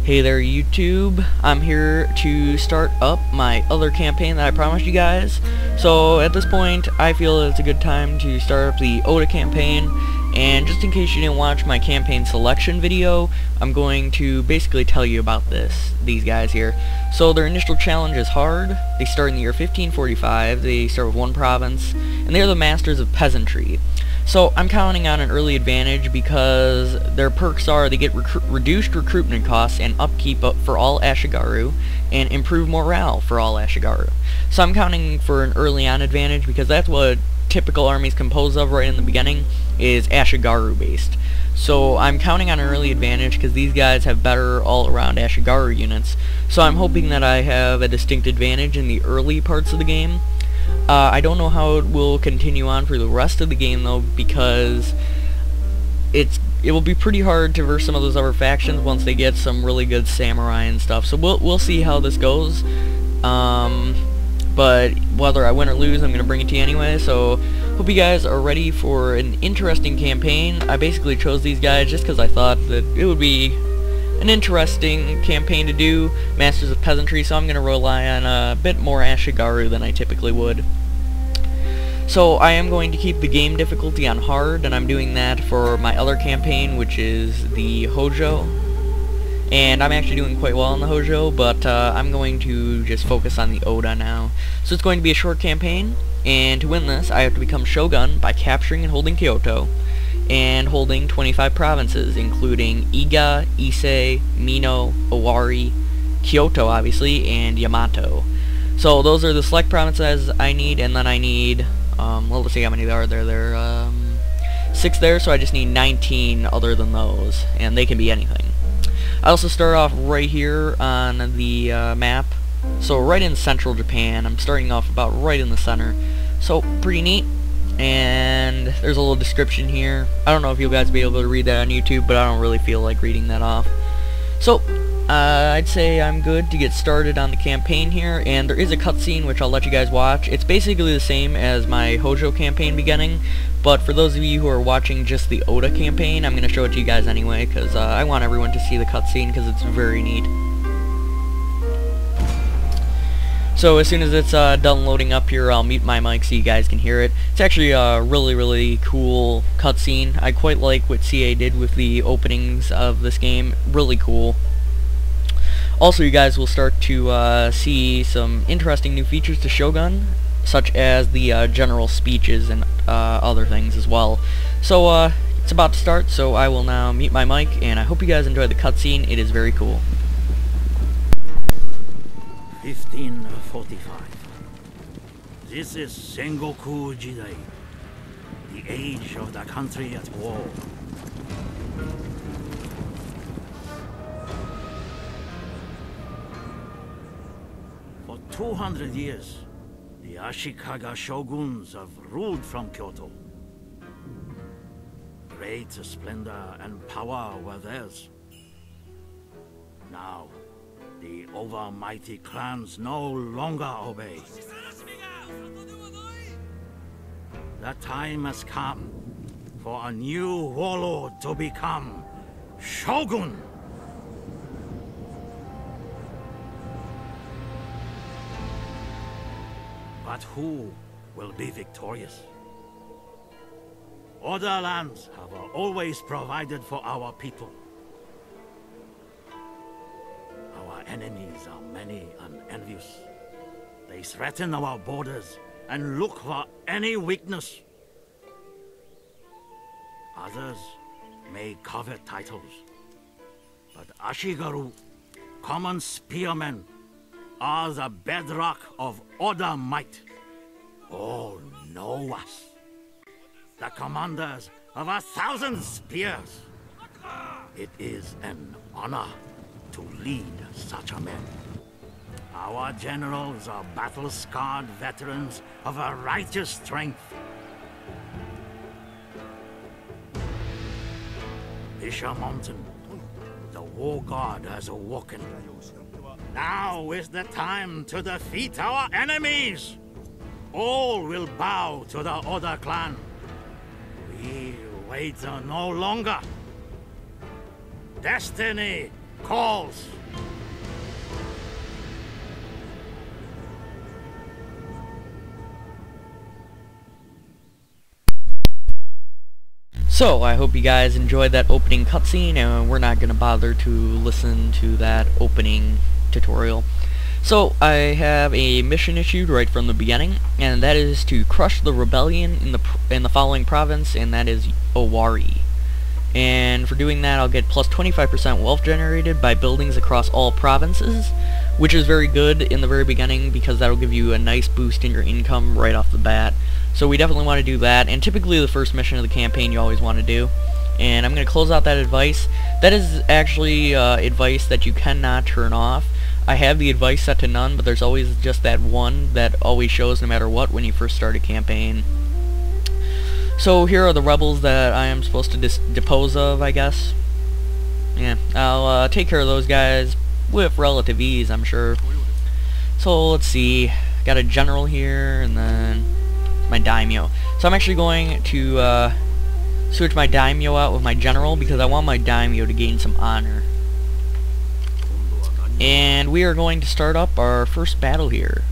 Hey there YouTube, I'm here to start up my other campaign that I promised you guys. So at this point I feel it's a good time to start up the Oda campaign, and just in case you didn't watch my campaign selection video, I'm going to basically tell you about these guys here. So their initial challenge is hard. They start in the year 1545, they start with one province, and they are the masters of peasantry. So I'm counting on an early advantage because their perks are they get reduced recruitment costs and upkeep for all Ashigaru, and improved morale for all Ashigaru. So I'm counting for an early on advantage because that's what typical armies compose of right in the beginning, is Ashigaru based. So I'm counting on an early advantage because these guys have better all around Ashigaru units. So I'm hoping that I have a distinct advantage in the early parts of the game. I don't know how it will continue on for the rest of the game though, because it will be pretty hard to verse some of those other factions once they get some really good samurai and stuff. So we'll see how this goes. But whether I win or lose, I'm gonna bring it to you anyway. So hope you guys are ready for an interesting campaign. I basically chose these guys just because I thought that it would be an interesting campaign to do, Masters of Peasantry, so I'm going to rely on a bit more Ashigaru than I typically would. So I am going to keep the game difficulty on hard, and I'm doing that for my other campaign, which is the Hojo. And I'm actually doing quite well in the Hojo, but I'm going to just focus on the Oda now. So it's going to be a short campaign, and to win this I have to become Shogun by capturing and holding Kyoto, and holding 25 provinces, including Iga, Ise, Mino, Owari, Kyoto obviously, and Yamato. So those are the select provinces I need, and then I need, well, let's see how many there are. There are 6 there, so I just need 19 other than those, and they can be anything. I also start off right here on the map, so right in central Japan. I'm starting off about right in the center, so pretty neat. And there's a little description here. I don't know if you guys will be able to read that on YouTube, but I don't really feel like reading that off. So I'd say I'm good to get started on the campaign here, and there is a cutscene which I'll let you guys watch. It's basically the same as my Hojo campaign beginning, but for those of you who are watching just the Oda campaign, I'm going to show it to you guys anyway, because I want everyone to see the cutscene because it's very neat. So as soon as it's done loading up here, I'll mute my mic so you guys can hear it. It's actually a really cool cutscene. I quite like what CA did with the openings of this game. Really cool. Also, you guys will start to see some interesting new features to Shogun, such as the general speeches and other things as well. So it's about to start, so I will now mute my mic, and I hope you guys enjoy the cutscene. It is very cool. 1545. This is Sengoku Jidai, the age of the country at war. For 200 years, the Ashikaga shoguns have ruled from Kyoto. Great splendor and power were theirs. Now, the overmighty clans no longer obey. The time has come for a new warlord to become Shogun. But who will be victorious? Other lands have always provided for our people. Our enemies are many and envious. They threaten our borders and look for any weakness. Others may covet titles, but Ashigaru, common spearmen, are the bedrock of Oda might. All know us, the commanders of 1,000 spears. It is an honor to lead such a man. Our generals are battle-scarred veterans of a righteous strength. Isha Mountain, the war god has awoken. Now is the time to defeat our enemies. All will bow to the Oda clan. We wait no longer. Destiny calls. So, I hope you guys enjoyed that opening cutscene, and we're not going to bother to listen to that opening tutorial. So, I have a mission issued right from the beginning, and that is to crush the rebellion in the following province, and that is Owari. And for doing that, I'll get plus 25% wealth generated by buildings across all provinces, which is very good in the very beginning because that'll give you a nice boost in your income right off the bat. So we definitely want to do that, and typically the first mission of the campaign you always want to do. And I'm going to close out that advice. That is actually advice that you cannot turn off. I have the advice set to none, but there's always just that one that always shows no matter what when you first start a campaign. So here are the rebels that I am supposed to depose of, I guess. Yeah, I'll take care of those guys with relative ease, I'm sure. So let's see, got a general here, and then my daimyo. So I'm actually going to switch my daimyo out with my general because I want my daimyo to gain some honor. And we are going to start up our first battle here.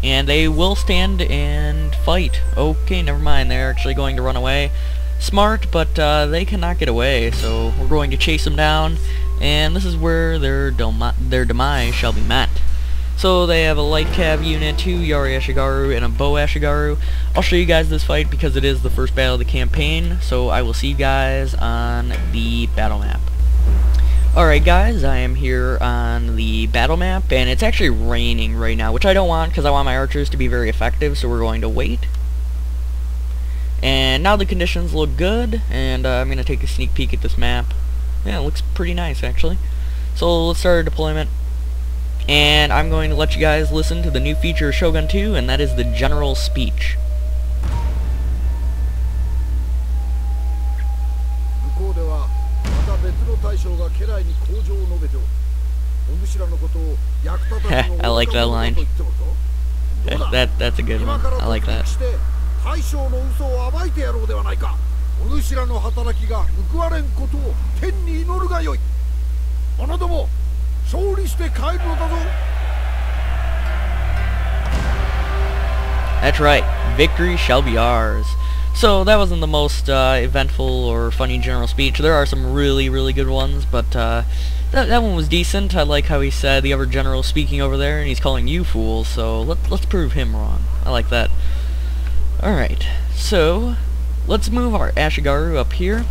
And they will stand and fight. Okay, never mind, they're actually going to run away. Smart, but they cannot get away, so we're going to chase them down, and this is where their demise shall be met. So they have a light cav unit, 2 Yari Ashigaru, and a bow Ashigaru. I'll show you guys this fight because it is the first battle of the campaign, so I will see you guys on the battle map. Alright guys, I am here on the battle map, and it's actually raining right now, which I don't want because I want my archers to be very effective, so we're going to wait. And now the conditions look good, and I'm going to take a sneak peek at this map. Yeah, it looks pretty nice actually. So let's start our deployment. And I'm going to let you guys listen to the new feature of Shogun 2, and that is the General Speech. I like that line. That's a good one. I like that. That's right, victory shall be ours. So that wasn't the most eventful or funny general speech. There are some really good ones, but that one was decent. I like how he said the other general speaking over there, and he's calling you fools, so let's prove him wrong. I like that. Alright, so let's move our Ashigaru up here.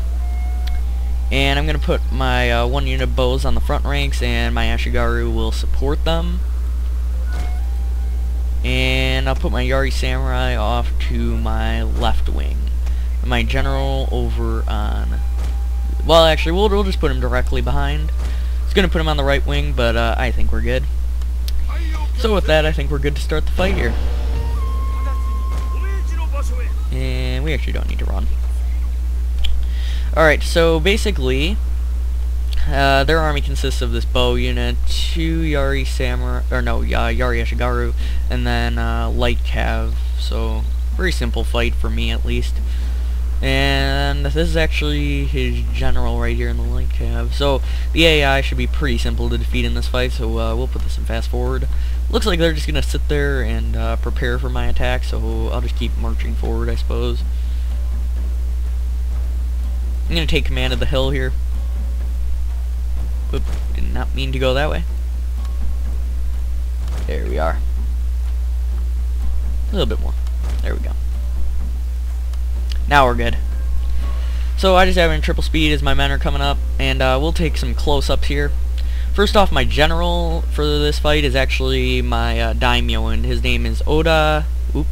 And I'm going to put my 1 unit bows on the front ranks, and my Ashigaru will support them. And I'll put my Yari Samurai off to my left wing. And my general over on... Well, actually, we'll just put him directly behind. It's going to put him on the right wing, but I think we're good. So with that, I think we're good to start the fight here. And we actually don't need to run. Alright, so basically, their army consists of this bow unit, 2 Yari Samurai, or no, Yari Ashigaru, and then light cav. So, very simple fight for me at least. And this is actually his general right here in the light cav. So, the AI should be pretty simple to defeat in this fight, so we'll put this in fast forward. Looks like they're just going to sit there and prepare for my attack, so I'll just keep marching forward, I suppose. I'm going to take command of the hill here. Oop, did not mean to go that way. There we are. A little bit more. There we go. Now we're good. So I just have it in triple speed as my men are coming up, and we'll take some close-ups here. First off, my general for this fight is actually my daimyo, and his name is Oda. Oop.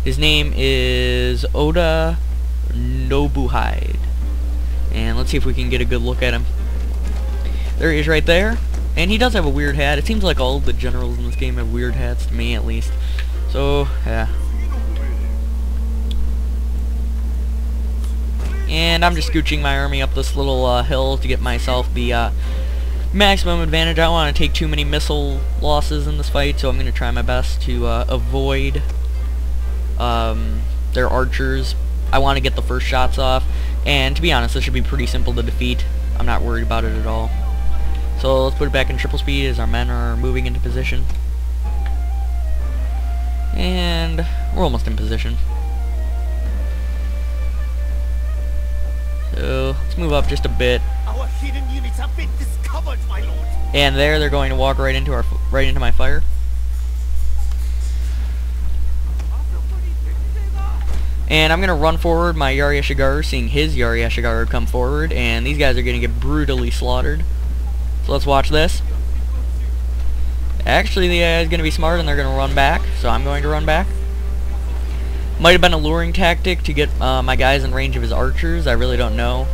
His name is Oda Nobuhide. And let's see if we can get a good look at him. There he is right there. And he does have a weird hat. It seems like all of the generals in this game have weird hats, to me at least. So, yeah. And I'm just scooching my army up this little hill to get myself the maximum advantage. I don't want to take too many missile losses in this fight, so I'm going to try my best to avoid their archers. I want to get the first shots off, And to be honest, this should be pretty simple to defeat. I'm not worried about it at all. So let's put it back in triple speed as our men are moving into position. And we're almost in position. So let's move up just a bit. Our hidden units have been discovered, my lord. And there, they're going to walk right into my fire. And I'm gonna run forward my Yari Ashigaru, seeing his Yari Ashigaru come forward, and these guys are gonna get brutally slaughtered. So let's watch this. Actually, the AI is gonna be smart and they're gonna run back, so I'm going to run back. Might have been a luring tactic to get my guys in range of his archers, I really don't know.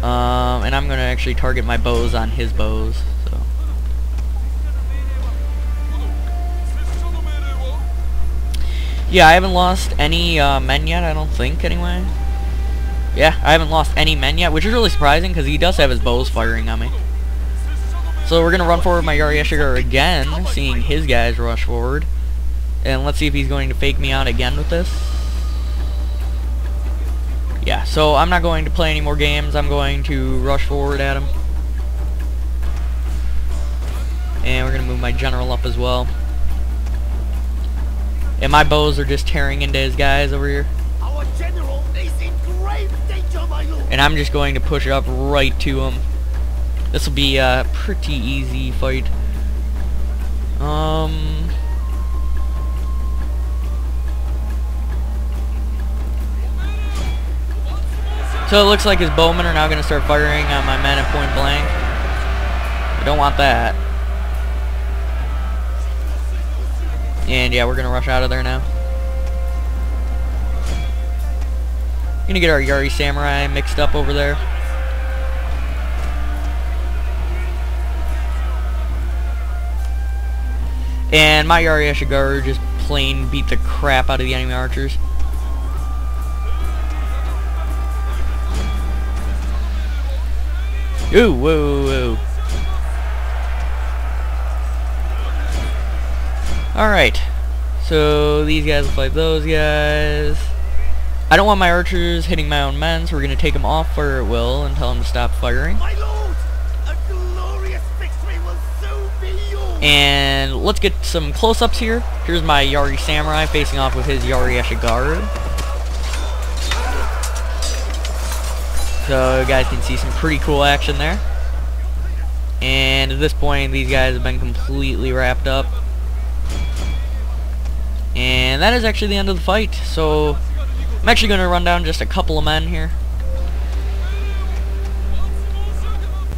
And I'm gonna actually target my bows on his bows. So. Yeah, I haven't lost any men yet, I don't think, anyway. Yeah, I haven't lost any men yet, which is really surprising, because he does have his bows firing on me. So we're going to run forward my Yari Ashigaru again, seeing his guys rush forward. And let's see if he's going to fake me out again with this. Yeah, so I'm not going to play any more games, I'm going to rush forward at him. And we're going to move my general up as well. And my bows are just tearing into his guys over here. Our general is in grave danger, my lord. And I'm just going to push up right to him. This will be a pretty easy fight. So it looks like his bowmen are now going to start firing on my men at point blank. I don't want that. And yeah, we're going to rush out of there now. Going to get our Yari Samurai mixed up over there. And my Yari Ashigaru just plain beat the crap out of the enemy archers. Ooh, whoa, whoa. Alright, so these guys will fight those guys. I don't want my archers hitting my own men, so we're going to take them off fire at will and tell them to stop firing. My lord, a glorious victory will soon be yours. And let's get some close-ups here. Here's my Yari Samurai facing off with his Yari Ashigaru. So you guys can see some pretty cool action there. And at this point, these guys have been completely wrapped up. And that is actually the end of the fight. So I'm actually going to run down just a couple of men here.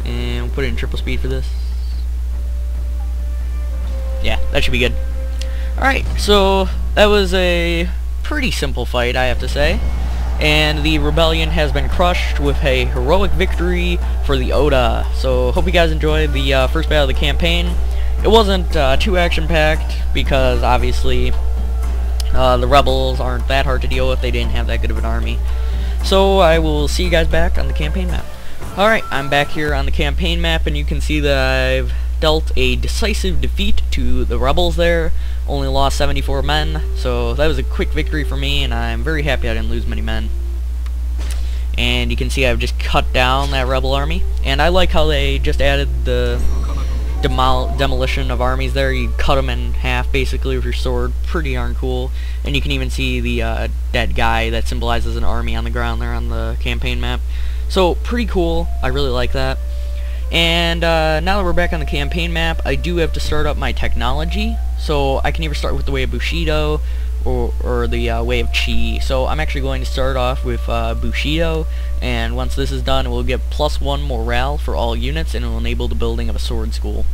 And we'll put it in triple speed for this. Yeah, that should be good. Alright, so that was a pretty simple fight, I have to say. And the rebellion has been crushed with a heroic victory for the Oda. So hope you guys enjoyed the first battle of the campaign. It wasn't too action-packed because obviously the rebels aren't that hard to deal with. They didn't have that good of an army. So I will see you guys back on the campaign map. Alright, I'm back here on the campaign map, and you can see that I've dealt a decisive defeat to the rebels there. Only lost 74 men, so that was a quick victory for me, and I'm very happy I didn't lose many men. And you can see I've just cut down that rebel army, and I like how they just added the demolition of armies there. You cut them in half basically with your sword. Pretty darn cool. And you can even see the dead guy that symbolizes an army on the ground there on the campaign map. So pretty cool. I really like that. And now that we're back on the campaign map, I do have to start up my technology. So I can either start with the way of Bushido or the way of Chi. So I'm actually going to start off with Bushido, and once this is done, it will get +1 morale for all units, and it will enable the building of a sword school.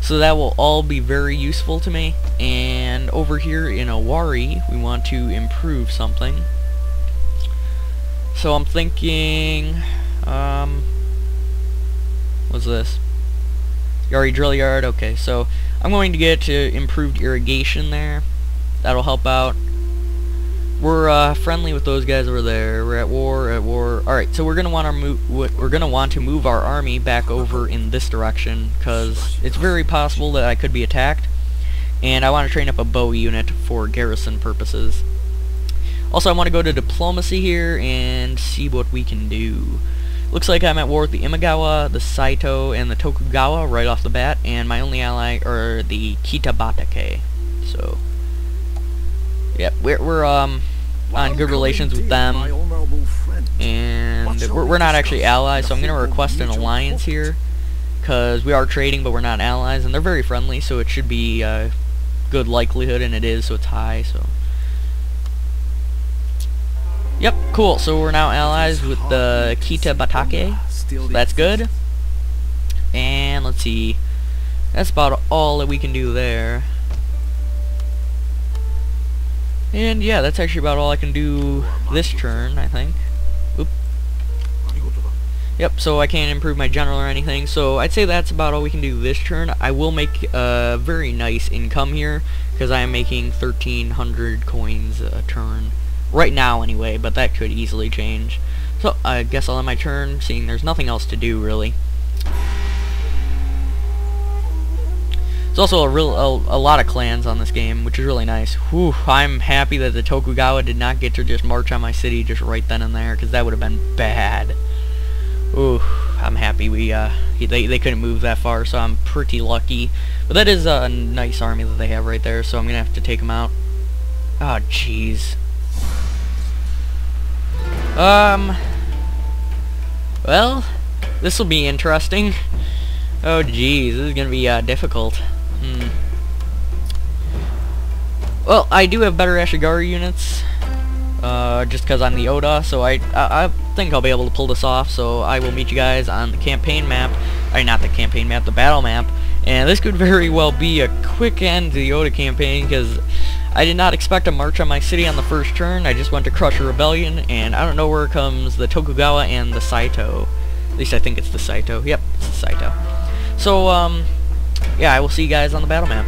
So that will all be very useful to me. And over here in Owari, we want to improve something. So I'm thinking, what's this? Yari Drill Yard. Okay, so I'm going to get improved irrigation there. That'll help out. We're friendly with those guys over there. We're at war. All right, so we're gonna want to move our army back over in this direction because it's very possible that I could be attacked, and I want to train up a bow unit for garrison purposes. Also, I want to go to diplomacy here and see what we can do. Looks like I'm at war with the Imagawa, the Saito, and the Tokugawa right off the bat, and my only ally are the Kitabatake. So, yeah, we're on good relations with them, and we're not actually allies, so I'm going to request an alliance here, because we are trading, but we're not allies, and they're very friendly, so it should be a good likelihood, and it is, so it's high, so... Yep, cool, so we're now allies with the Kitabatake, so that's good. And let's see, that's about all that we can do there. And yeah, that's actually about all I can do this turn, I think. Oop. Yep, so I can't improve my general or anything, so I'd say that's about all we can do this turn. I will make a very nice income here, because I am making 1,300 coins a turn. Right now, anyway, but that could easily change. So, I guess I'll end my turn, seeing there's nothing else to do, really. There's also a lot of clans on this game, which is really nice. Whew, I'm happy that the Tokugawa did not get to just march on my city just right then and there, because that would have been bad. Ooh, I'm happy they couldn't move that far, so I'm pretty lucky. But that is a nice army that they have right there, so I'm going to have to take them out. Oh, jeez. Well, this will be interesting. Oh, jeez, this is gonna be, difficult. Well, I do have better Ashigaru units, just because I'm the Oda, so I think I'll be able to pull this off, so I will meet you guys on the campaign map, not the campaign map, the battle map, and this could very well be a quick end to the Oda campaign, because I did not expect a march on my city on the first turn. I just went to crush a rebellion, and I don't know where comes the Tokugawa and the Saito. At least I think it's the Saito. Yep, it's the Saito. So, yeah, I will see you guys on the battle map.